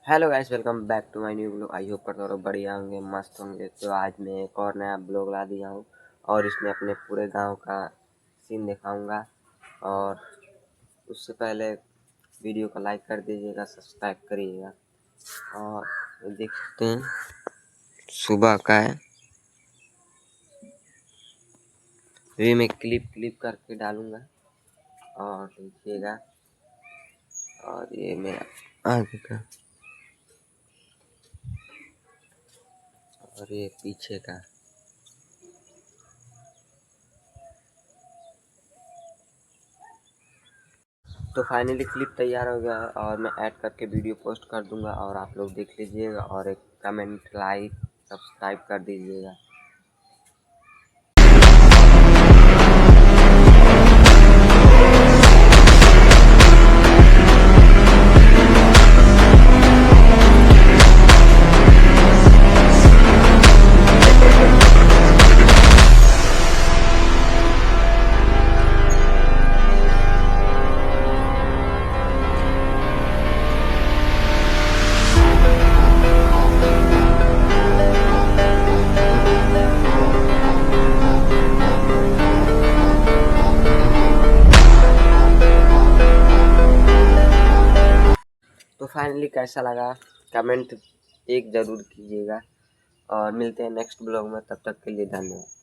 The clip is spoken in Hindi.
Hello guys, welcome back to my new blog. I hope करता हूँ बढ़िया होंगे, मस्त होंगे। तो आज मैं एक और नया ब्लॉग ला दिया हूँ और इसमें अपने पूरे गांव का सीन दिखाऊंगा। और उससे पहले वीडियो को लाइक कर दीजिएगा, सब्सक्राइब करिएगा। और देखते हैं, सुबह का है। अभी मैं क्लिप करके डालूंगा और देखिएगा। और ये मेरा आगे का और ये पीछे का। तो फाइनली क्लिप तैयार हो गया है और मैं ऐड करके वीडियो पोस्ट कर दूंगा और आप लोग देख लीजिएगा और एक कमेंट, लाइक, सब्सक्राइब कर दीजिएगा। तो फाइनली कैसा लगा कमेंट एक ज़रूर कीजिएगा और मिलते हैं नेक्स्ट ब्लॉग में। तब तक के लिए धन्यवाद।